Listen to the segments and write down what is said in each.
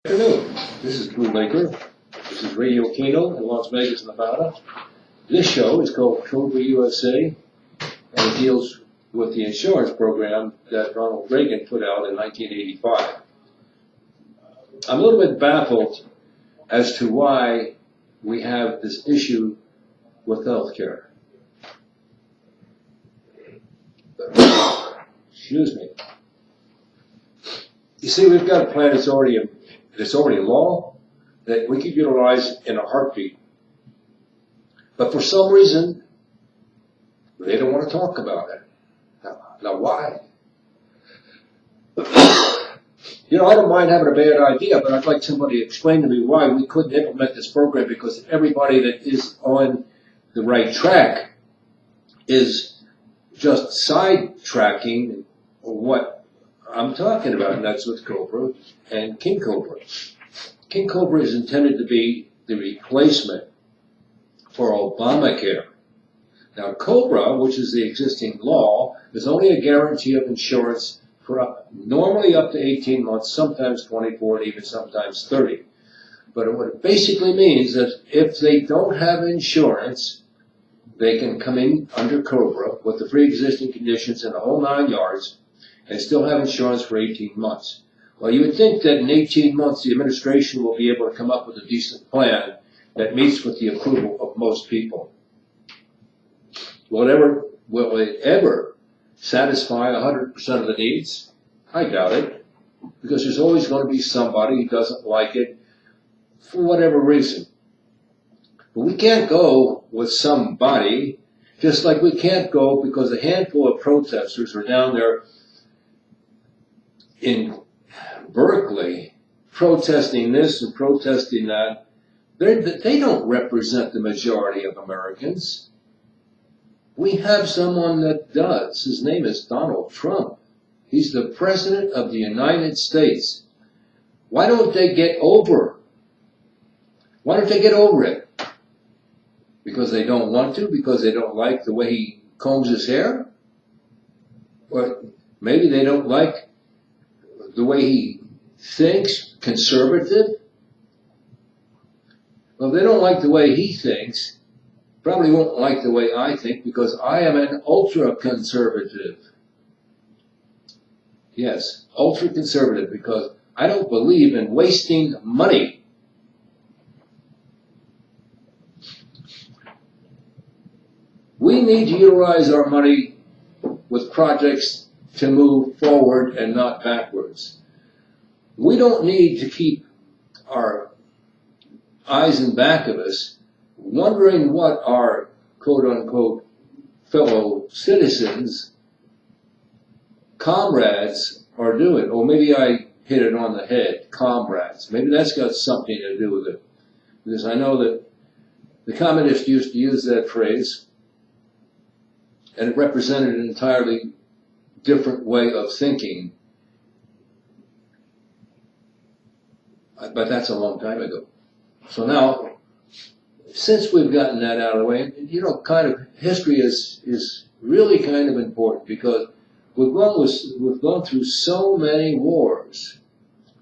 Good afternoon. This is Blu Laker. This is Radio Kino in Las Vegas, Nevada. This show is called Cobra USA, and it deals with the insurance program that Ronald Reagan put out in 1985. I'm a little bit baffled as to why we have this issue with health care. Excuse me. You see, we've got a plan that's already law that we could utilize in a heartbeat. But for some reason, they don't want to talk about it. Now why? You know, I don't mind having a bad idea, but I'd like somebody to explain to me why we couldn't implement this program, because everybody that is on the right track is just sidetracking what I'm talking about, and that's with Cobra and King Cobra. King Cobra is intended to be the replacement for Obamacare. Now, Cobra, which is the existing law, is only a guarantee of insurance for normally up to 18 months, sometimes 24, and even sometimes 30. But what it basically means is if they don't have insurance, they can come in under Cobra with the pre-existing conditions and the whole 9 yards and still have insurance for 18 months. Well, you would think that in 18 months the administration will be able to come up with a decent plan that meets with the approval of most people. Will it ever satisfy 100% of the needs? I doubt it, because there's always going to be somebody who doesn't like it for whatever reason. But we can't go with somebody, just like we can't go because a handful of protesters are down there in Berkeley protesting this and protesting that. They don't represent the majority of Americans. We have someone that does. His name is Donald Trump. He's the President of the United States. Why don't they get over? Why don't they get over it? Because they don't want to? Because they don't like the way he combs his hair? Or maybe they don't like the way he thinks, conservative? Well, if they don't like the way he thinks, probably won't like the way I think, because I am an ultra-conservative. Yes, ultra-conservative, because I don't believe in wasting money. We need to utilize our money with projects to move forward and not backwards. We don't need to keep our eyes in back of us wondering what our quote-unquote fellow citizens, comrades, are doing. Or maybe I hit it on the head, comrades. Maybe that's got something to do with it. Because I know that the communists used to use that phrase, and it represented an entirely different way of thinking. But that's a long time ago. So now, since we've gotten that out of the way, you know, kind of history is really kind of important, because we've gone through so many wars,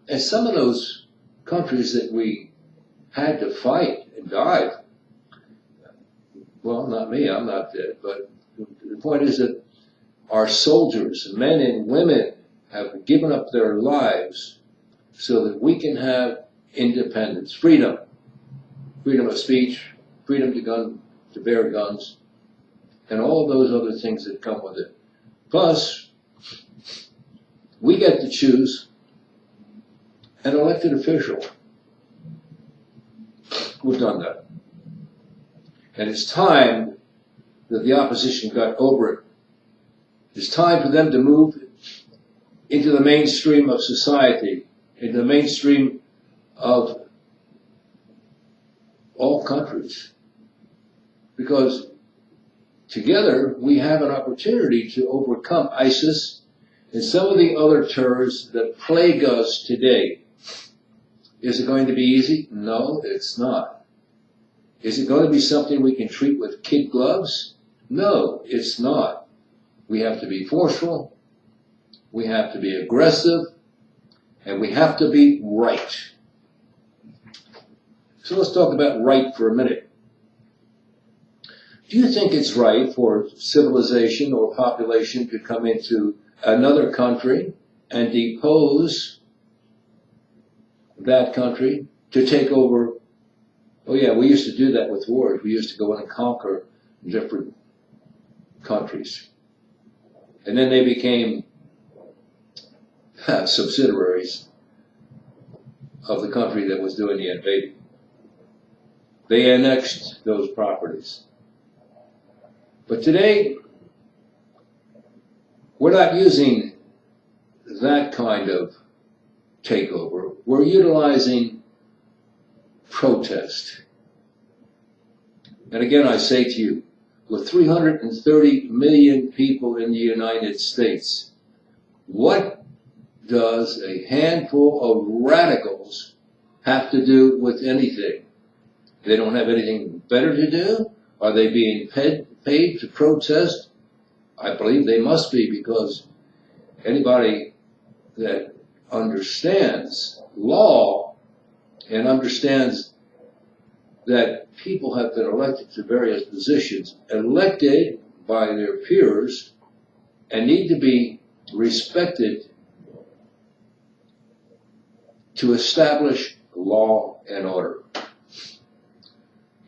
and some of those countries that we had to fight and died. Well, not me, I'm not dead, but the point is that our soldiers, men and women, have given up their lives so that we can have independence, freedom of speech, freedom to bear guns, and all of those other things that come with it. Plus, we get to choose an elected official. We've done that. And it's time that the opposition got over it. It's time for them to move into the mainstream of society, into the mainstream of all countries. Because together we have an opportunity to overcome ISIS and some of the other terrors that plague us today. Is it going to be easy? No, it's not. Is it going to be something we can treat with kid gloves? No, it's not. We have to be forceful, we have to be aggressive, and we have to be right. So let's talk about right for a minute. Do you think it's right for civilization or population to come into another country and depose that country, to take over? Oh yeah, we used to do that with wars. We used to go in and conquer different countries. And then they became subsidiaries of the country that was doing the invading. They annexed those properties. But today, we're not using that kind of takeover. We're utilizing protest. And again, I say to you, with 330 million people in the United States, what does a handful of radicals have to do with anything? They don't have anything better to do? Are they being paid to protest? I believe they must be, because anybody that understands law and understands that people have been elected to various positions, elected by their peers, and need to be respected to establish law and order.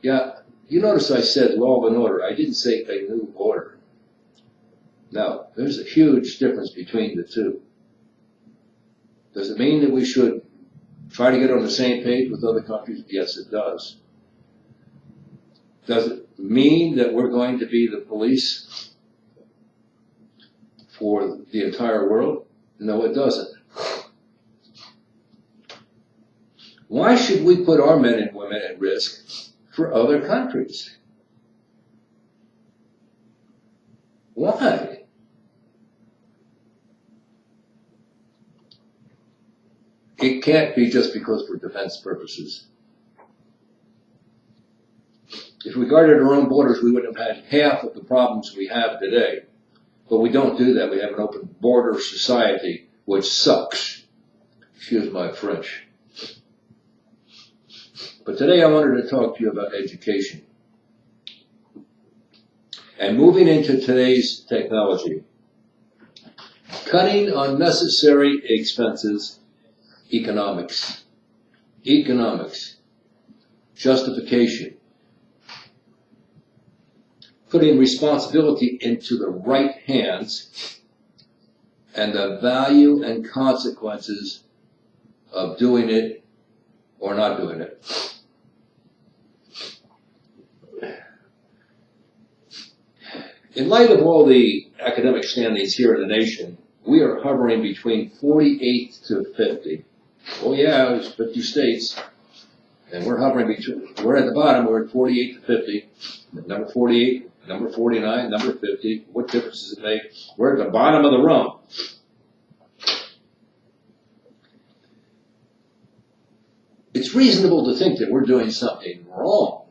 Yeah, you notice I said law and order. I didn't say a new order. Now, there's a huge difference between the two. Does it mean that we should try to get on the same page with other countries? Yes, it does. Does it mean that we're going to be the police for the entire world? No, it doesn't. Why should we put our men and women at risk for other countries? Why? It can't be just because for defense purposes. If we guarded our own borders, we would have had half of the problems we have today. But we don't do that. We have an open border society, which sucks. Excuse my French. But today I wanted to talk to you about education. And moving into today's technology, cutting unnecessary expenses, economics, justification, putting responsibility into the right hands, and the value and consequences of doing it or not doing it. In light of all the academic standings here in the nation, we are hovering between 48 to 50. Oh yeah, it's 50 states. And we're hovering between, we're at the bottom, we're at 48 to 50. Number 48, number 49, number 50. What difference does it make? We're at the bottom of the rung. It's reasonable to think that we're doing something wrong.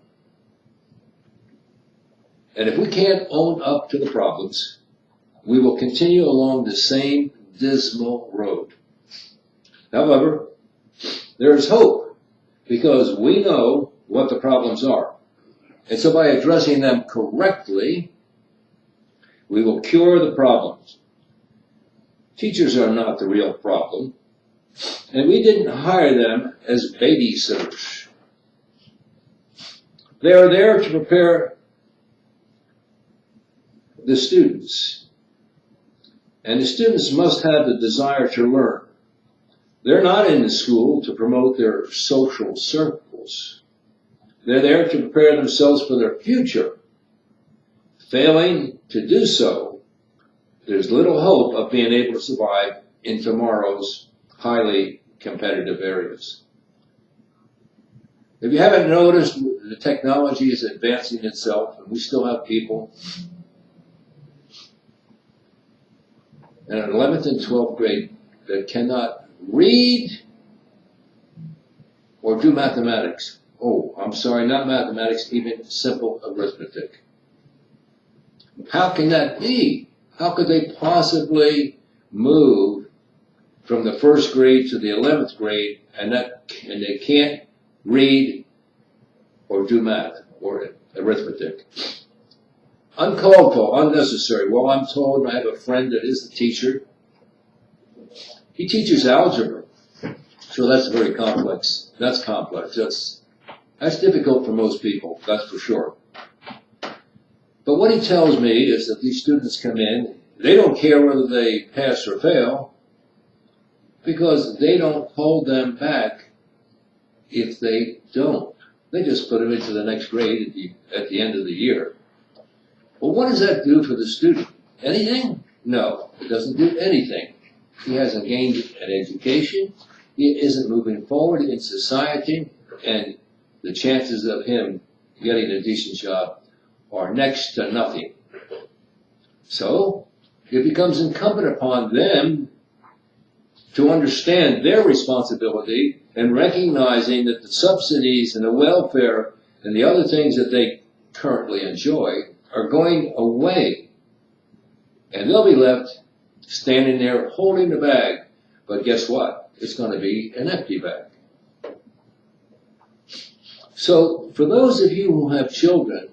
And if we can't own up to the problems, we will continue along the same dismal road. However, there is hope, because we know what the problems are. And so by addressing them correctly, we will cure the problems. Teachers are not the real problem, and we didn't hire them as babysitters. They are there to prepare the students. And the students must have the desire to learn. They're not in the school to promote their social circles. They're there to prepare themselves for their future. Failing to do so, there's little hope of being able to survive in tomorrow's highly competitive areas. If you haven't noticed, the technology is advancing itself, and we still have people in 11th and 12th grade that cannot read or do mathematics. Oh, I'm sorry, not mathematics, even simple arithmetic. How can that be? How could they possibly move from the first grade to the 11th grade and they can't read or do math or arithmetic. Uncalled for, unnecessary. Well, I'm told, I have a friend that is a teacher. He teaches algebra. So that's very complex. That's complex. That's difficult for most people, that's for sure. But what he tells me is that these students come in, they don't care whether they pass or fail, because they don't hold them back if they don't. They just put them into the next grade at the end of the year. Well, what does that do for the student? Anything? No, it doesn't do anything. He hasn't gained an education. He isn't moving forward in society, and the chances of him getting a decent job are next to nothing. So, it becomes incumbent upon them to understand their responsibility and recognizing that the subsidies and the welfare and the other things that they currently enjoy are going away. And they'll be left standing there holding the bag. But guess what? It's going to be an empty bag. So, for those of you who have children,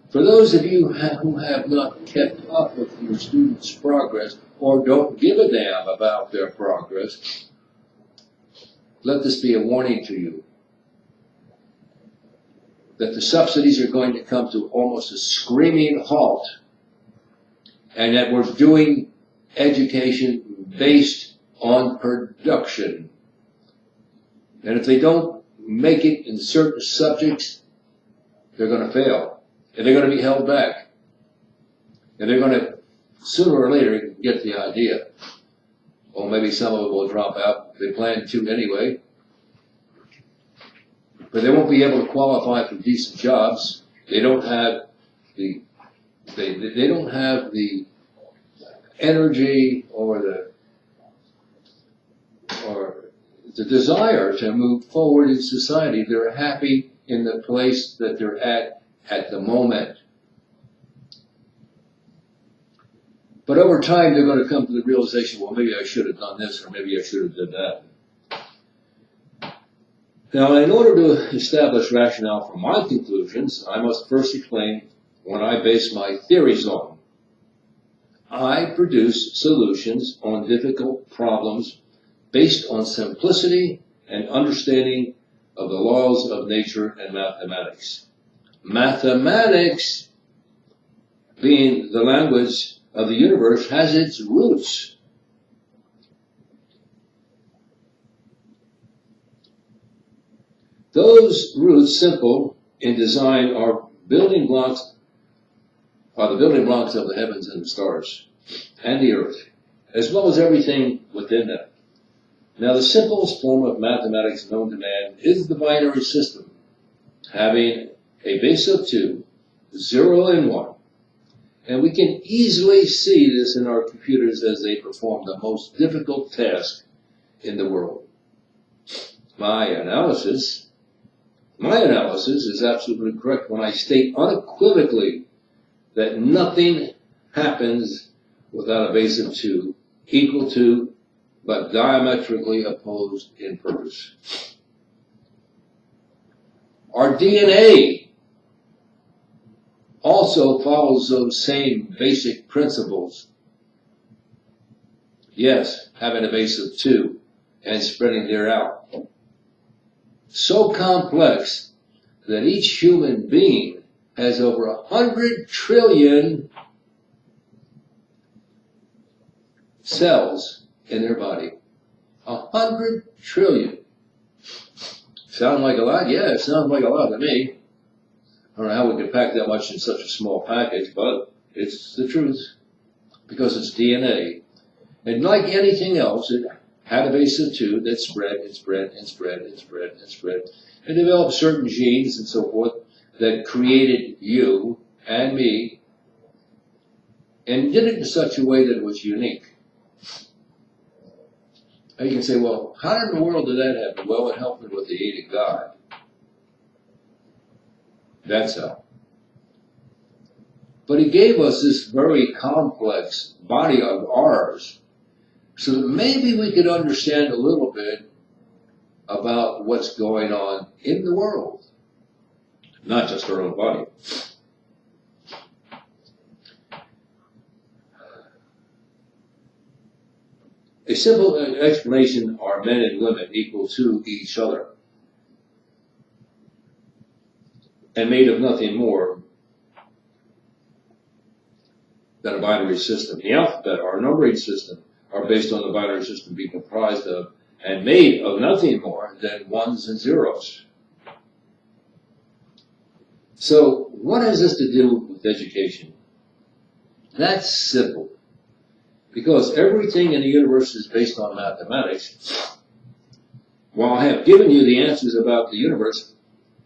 for those of you who have not kept up with your students' progress or don't give a damn about their progress, let this be a warning to you that the subsidies are going to come to almost a screaming halt, and that we're doing education based on production. And if they don't make it in certain subjects, they're going to fail. And they're going to be held back. And they're going to, sooner or later, get the idea. Or maybe some of them will drop out. They plan to anyway. But they won't be able to qualify for decent jobs. They don't have the they don't have the energy or the desire to move forward in society. They're happy in the place that they're at the moment. But over time, they're going to come to the realization, well, maybe I should have done this, or maybe I should have done that. Now, in order to establish rationale for my conclusions, I must first explain what I base my theories on. I produce solutions on difficult problems based on simplicity and understanding of the laws of nature and mathematics. Mathematics, being the language of the universe, has its roots. Those roots, simple in design, are the building blocks of the heavens and the stars and the earth, as well as everything within them. Now, the simplest form of mathematics known to man is the binary system, having a base of 2, 0 and 1. And we can easily see this in our computers as they perform the most difficult task in the world. My analysis is absolutely correct when I state unequivocally that nothing happens without a base of 2 equal to but diametrically opposed in purpose. Our DNA also follows those same basic principles. Yes, having a base of 2 and spreading there out. So complex that each human being has over 100 trillion cells in their body. 100 trillion. Sound like a lot? Yeah, it sounds like a lot to me. I don't know how we could pack that much in such a small package, but it's the truth. Because it's DNA. And like anything else, it had a base of 2 that spread and spread and spread and spread and spread, and developed certain genes and so forth that created you and me, and did it in such a way that it was unique. And you can say, well, how in the world did that happen? Well, it happened with the aid of God. That's how. But He gave us this very complex body of ours so that maybe we could understand a little bit about what's going on in the world. not just our own body. A simple explanation are men and women equal to each other and made of nothing more than a binary system. The alphabet, our numbering system, are based on the binary system being comprised of and made of nothing more than ones and zeros. So what has this to do with education? That's simple. Because everything in the universe is based on mathematics. While I have given you the answers about the universe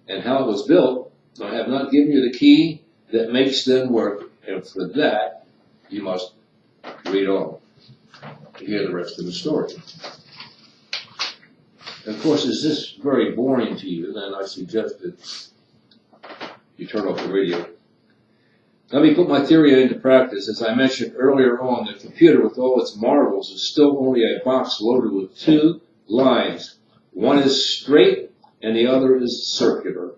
and how it was built, I have not given you the key that makes them work. And for that, you must read on to hear the rest of the story. Of course, is this very boring to you? Then I suggest that you turn off the radio. Let me put my theory into practice. As I mentioned earlier on, the computer with all its marvels is still only a box loaded with two lines. One is straight and the other is circular.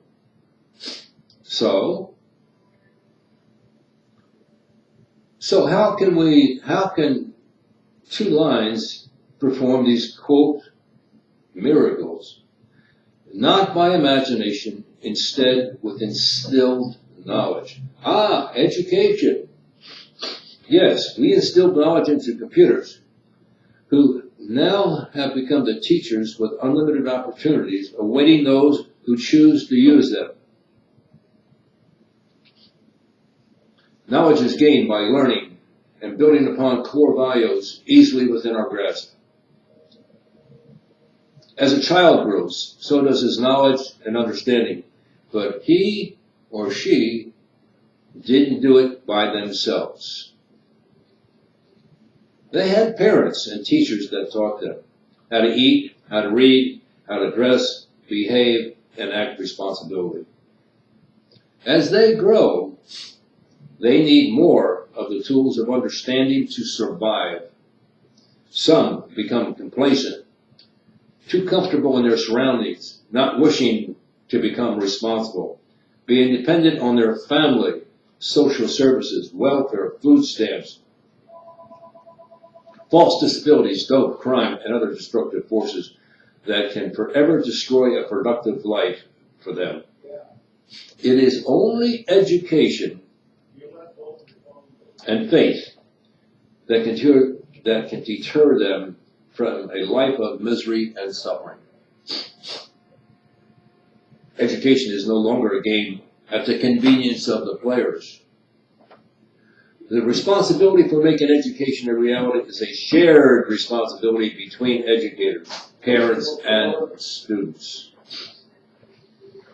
So how can two lines perform these, quote, miracles? Not by imagination, instead with instilled knowledge. Education. Yes, we instilled knowledge into computers who now have become the teachers with unlimited opportunities awaiting those who choose to use them. Knowledge is gained by learning and building upon core values easily within our grasp. As a child grows, so does his knowledge and understanding, but he or she didn't do it by themselves. They had parents and teachers that taught them how to eat, how to read, how to dress, behave, and act responsibly. As they grow, they need more of the tools of understanding to survive. Some become complacent, too comfortable in their surroundings, not wishing to become responsible, being dependent on their family, social services, welfare, food stamps, false disabilities, dope, crime, and other destructive forces that can forever destroy a productive life for them. It is only education and faith that can deter them from a life of misery and suffering. Education is no longer a game at the convenience of the players. The responsibility for making education a reality is a shared responsibility between educators, parents, and students.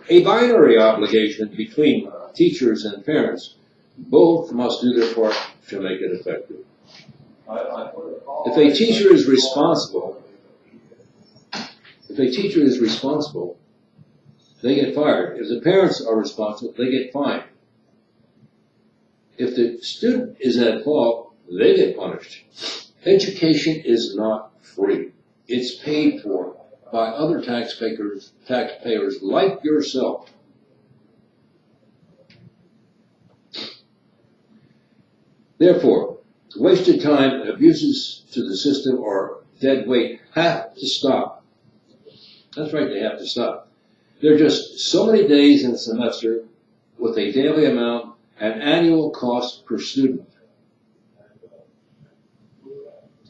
A binary obligation between teachers and parents. Both must do their part to make it effective. If a teacher is responsible, they get fired. If the parents are responsible, they get fined. If the student is at fault, they get punished. Education is not free. It's paid for by other taxpayers like yourself. Therefore, wasted time and abuses to the system or dead weight have to stop. That's right, they have to stop. There are just so many days in a semester with a daily amount and annual cost per student.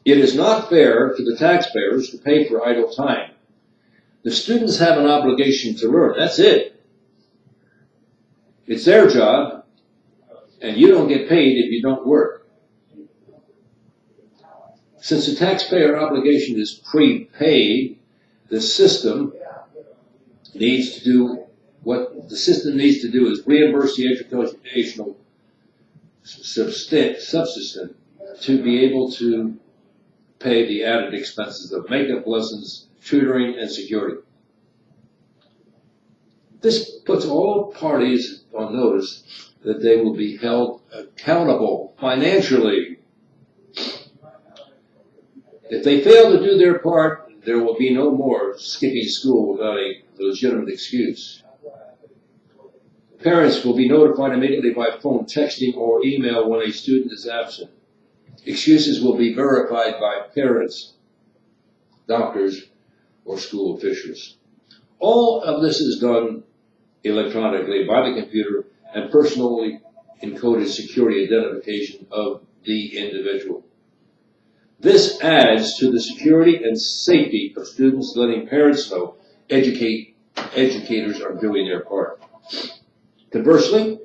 It is not fair to the taxpayers to pay for idle time. The students have an obligation to learn. That's it. It's their job, and you don't get paid if you don't work. Since the taxpayer obligation is prepaid, the system needs to do what the system needs to do is reimburse the educational subsistence to be able to pay the added expenses of makeup lessons, tutoring, and security. This puts all parties on notice that they will be held accountable financially. If they fail to do their part, there will be no more skipping school without a legitimate excuse. Parents will be notified immediately by phone, texting, or email when a student is absent. Excuses will be verified by parents, doctors, or school officials. All of this is done electronically by the computer and personally encoded security identification of the individual. This adds to the security and safety of students, letting parents know educators are doing their part. Conversely,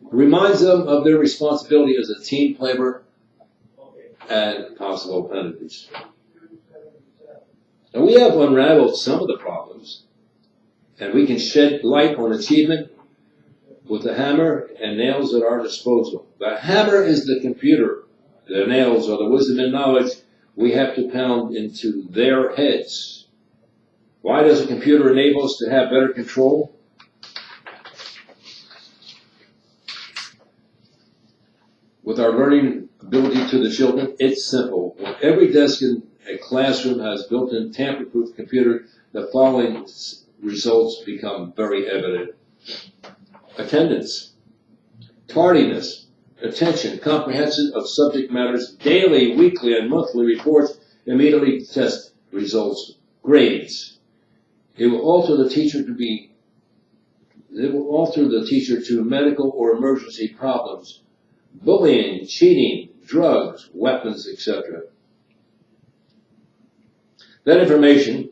reminds them of their responsibility as a team player and possible penalties. Now, we have unraveled some of the problems, and we can shed light on achievement with the hammer and nails at our disposal. The hammer is the computer. The nails are the wisdom and knowledge we have to pound into their heads. Why does a computer enable us to have better control? With our learning ability to the children, it's simple. When every desk in a classroom has built-in tamper-proof computer, the following results become very evident. Attendance, tardiness, attention, comprehension of subject matters, daily, weekly, and monthly reports, immediately test results, grades. It will alter the teacher to medical or emergency problems, bullying, cheating, drugs, weapons, etc. That information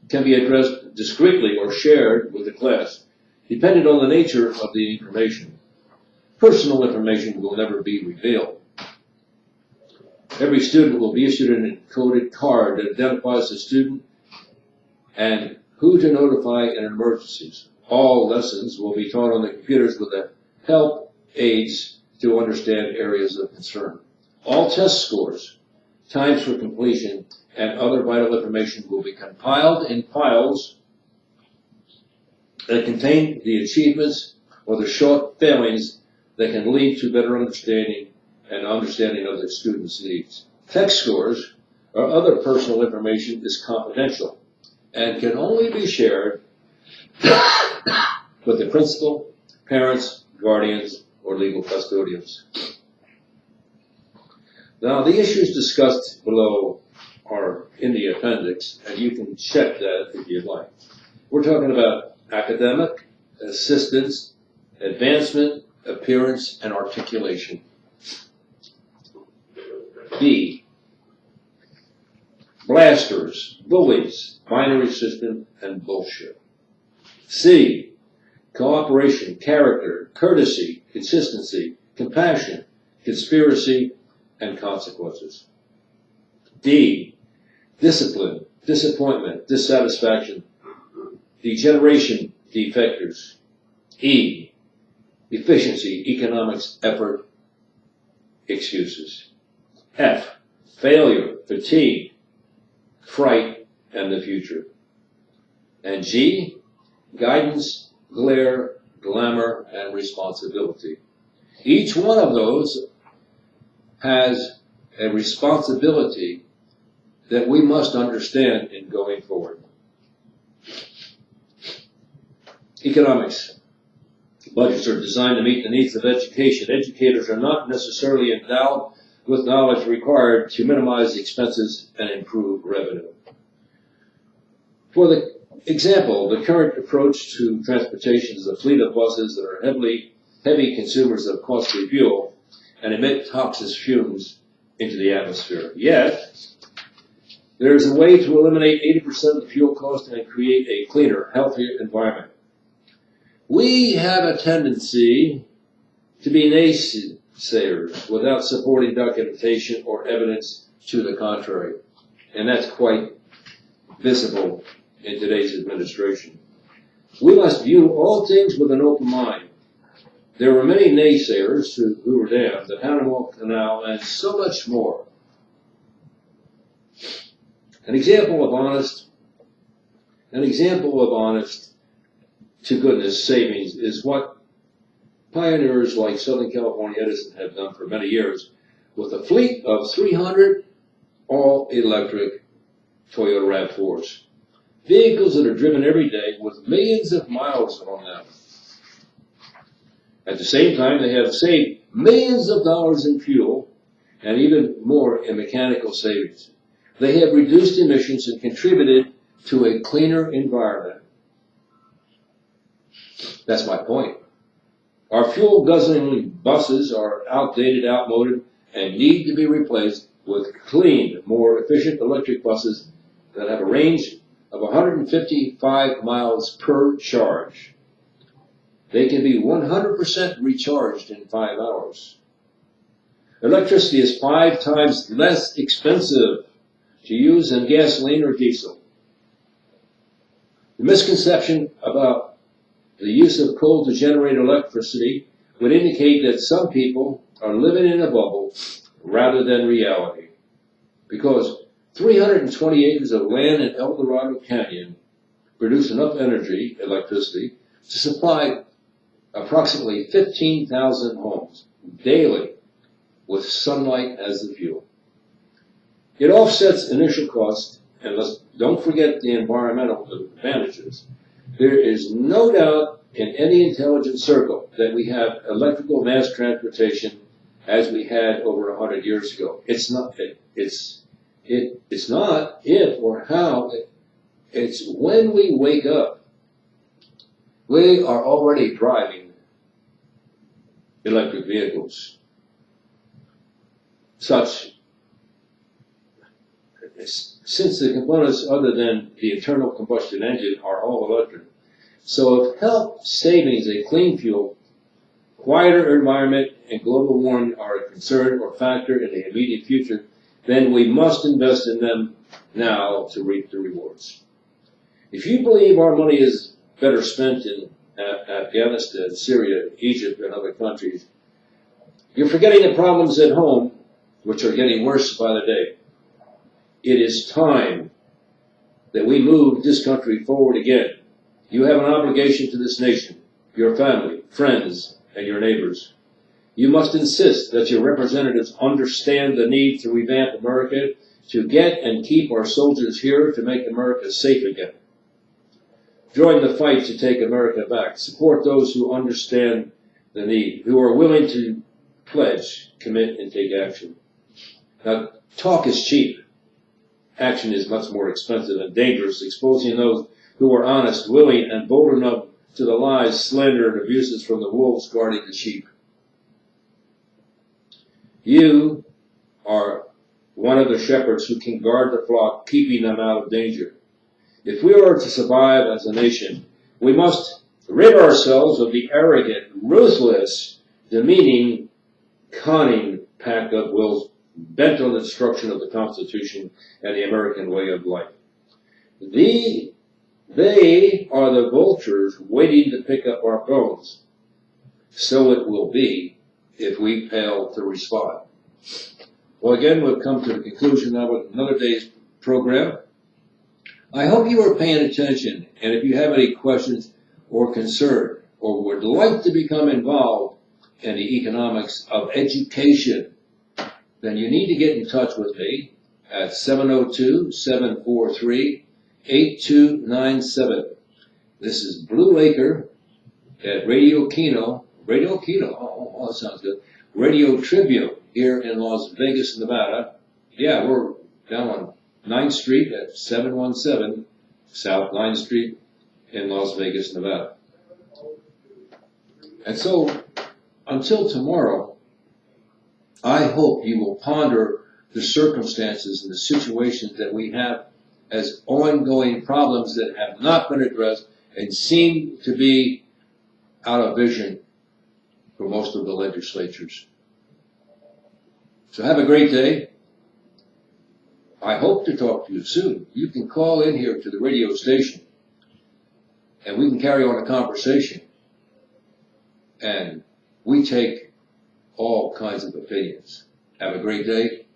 can be addressed discreetly or shared with the class, depending on the nature of the information. Personal information will never be revealed. Every student will be issued an encoded card that identifies the student and who to notify in emergencies. All lessons will be taught on the computers with the help aids to understand areas of concern. All test scores, times for completion, and other vital information will be compiled in files that contain the achievements or the short failings that can lead to better understanding of the student's needs. Test scores or other personal information is confidential and can only be shared with the principal, parents, guardians, or legal custodians. Now, the issues discussed below are in the appendix, and you can check that if you'd like. We're talking about academic, assistance, advancement, appearance, and articulation. B, blasters, bullies, binary system, and bullshit. C, cooperation, character, courtesy, consistency, compassion, conspiracy, and consequences. D, discipline, disappointment, dissatisfaction, degeneration, defectors. E, efficiency, economics, effort, excuses. F, failure, fatigue, fright, and the future. And G, guidance, glare, glamour, and responsibility. Each one of those has a responsibility that we must understand in going forward. Economics. Budgets are designed to meet the needs of education. Educators are not necessarily endowed with knowledge required to minimize expenses and improve revenue. For the example, the current approach to transportation is a fleet of buses that are heavy consumers of costly fuel and emit toxic fumes into the atmosphere. Yet, there is a way to eliminate 80% of the fuel cost and create a cleaner, healthier environment. We have a tendency to be naysayers without supporting documentation or evidence to the contrary. And that's quite visible in today's administration. We must view all things with an open mind. There were many naysayers who were damned, the Panama Canal, and so much more. An example of honest to goodness savings is what pioneers like Southern California Edison have done for many years with a fleet of 300 all-electric Toyota RAV4s. Vehicles that are driven every day with millions of miles on them. At the same time, they have saved millions of dollars in fuel and even more in mechanical savings. They have reduced emissions and contributed to a cleaner environment. That's my point. Our fuel-guzzling buses are outdated, outmoded, and need to be replaced with clean, more efficient electric buses that have a range of 155 miles per charge. They can be 100% recharged in 5 hours. Electricity is 5 times less expensive to use than gasoline or diesel. The misconception about the use of coal to generate electricity would indicate that some people are living in a bubble rather than reality. Because 320 acres of land in El Dorado Canyon produce enough energy, electricity, to supply approximately 15,000 homes daily with sunlight as the fuel. It offsets initial costs, and don't forget the environmental advantages. There is no doubt in any intelligent circle that we have electrical mass transportation as we had over 100 years ago. It's not if or how, it's when we wake up. We are already driving electric vehicles. Since the components other than the internal combustion engine are all electric. So if health, savings, and clean fuel, quieter environment, and global warming are a concern or factor in the immediate future, then we must invest in them now to reap the rewards. If you believe our money is better spent in Afghanistan, Syria, Egypt, and other countries, you're forgetting the problems at home, which are getting worse by the day. It is time that we move this country forward again. You have an obligation to this nation, your family, friends, and your neighbors. You must insist that your representatives understand the need to revamp America, to get and keep our soldiers here, to make America safe again. Join the fight to take America back. Support those who understand the need, who are willing to pledge, commit, and take action. Now, talk is cheap. Action is much more expensive and dangerous, exposing those who are honest, willing, and bold enough to the lies, slander, and abuses from the wolves guarding the sheep. You are one of the shepherds who can guard the flock, keeping them out of danger. If we are to survive as a nation, we must rid ourselves of the arrogant, ruthless, demeaning, cunning pack of wolves bent on the destruction of the Constitution and the American way of life. They are the vultures waiting to pick up our bones. So it will be if we fail to respond. Well, again, we've come to the conclusion of another day's program. I hope you are paying attention, and if you have any questions or concern, or would like to become involved in the economics of education, then you need to get in touch with me at 702-743-8297. This is Blu Laker at Radio Kino, oh, that sounds good, Radio Tribune here in Las Vegas, Nevada. Yeah, we're down on 9th Street at 717 South 9th Street in Las Vegas, Nevada. And so, until tomorrow, I hope you will ponder the circumstances and the situations that we have as ongoing problems that have not been addressed and seem to be out of vision for most of the legislatures. So have a great day. I hope to talk to you soon. You can call in here to the radio station and we can carry on a conversation. And we take all kinds of opinions. Have a great day.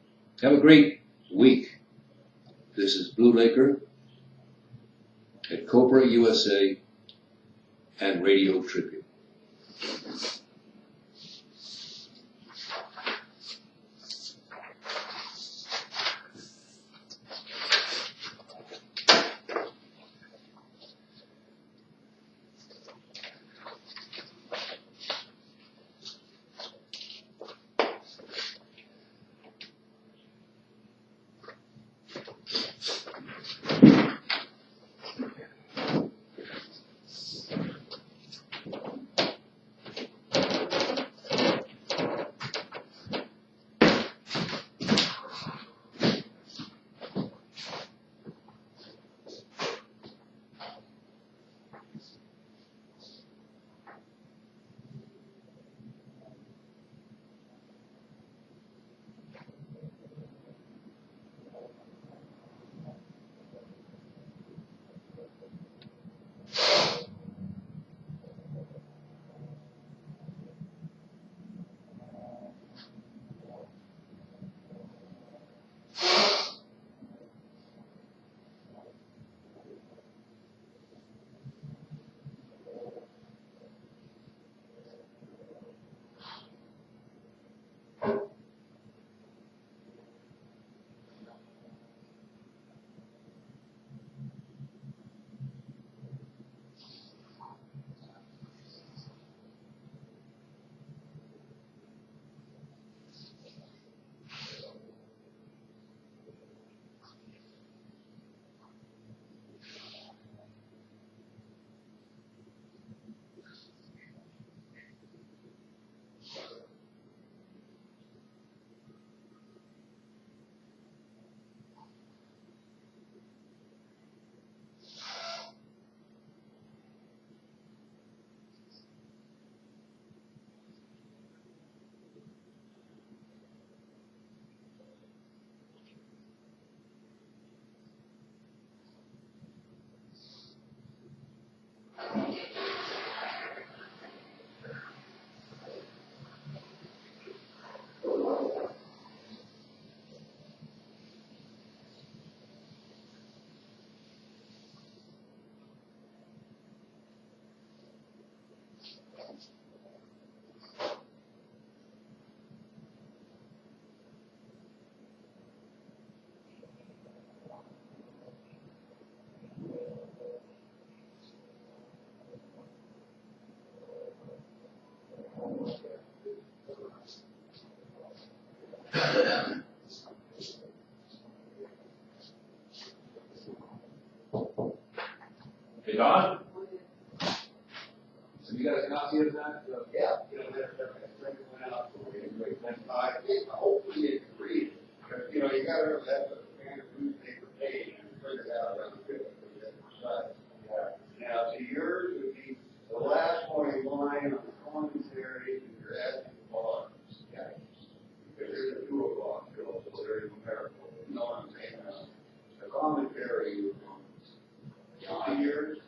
Have a great week. This is Blu Laker at Cobra USA and Radio Tribune. Hey, Don? Have you got a copy of that? Yeah. I think hopefully it's free. You know, you gotta have the standard newspaper page and print it out around the 50%. Now, to yours would be the last one in line on the commentary and your asking bars. Yeah. Because there's a 2 o'clock bill, so they're comparable. You know what I'm saying? The commentary is on yours.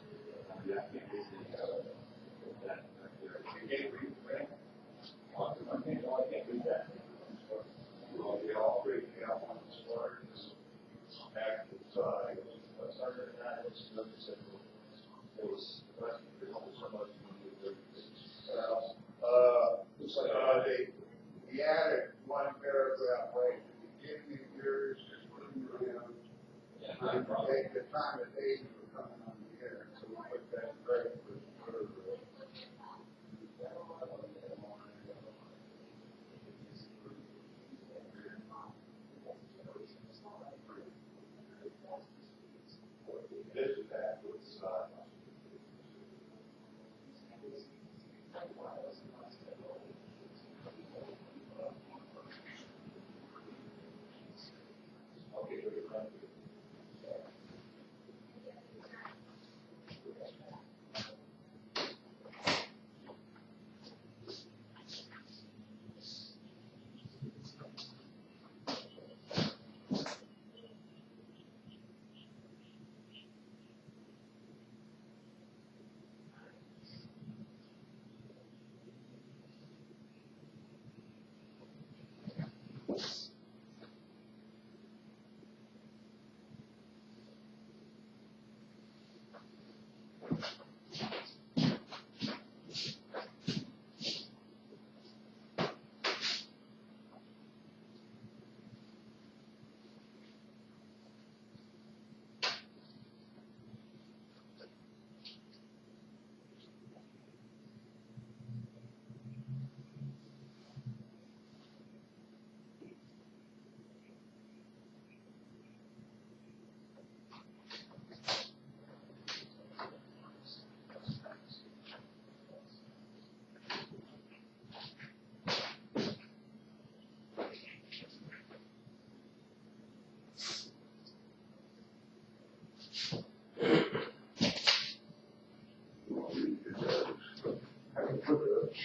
Yeah. I can't do that. Well, we all break out on the start. Active side. It was he added one paragraph right at the beginning of yours, just putting around. Take the time of day you were coming on the air, so we put that right for this is that with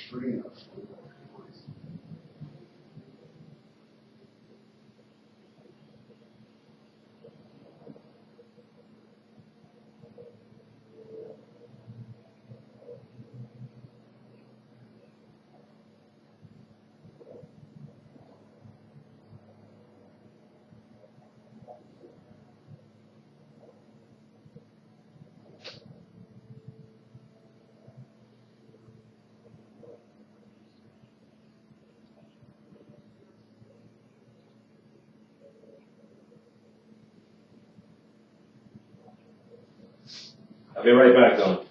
screen up. I'll be right back, Don.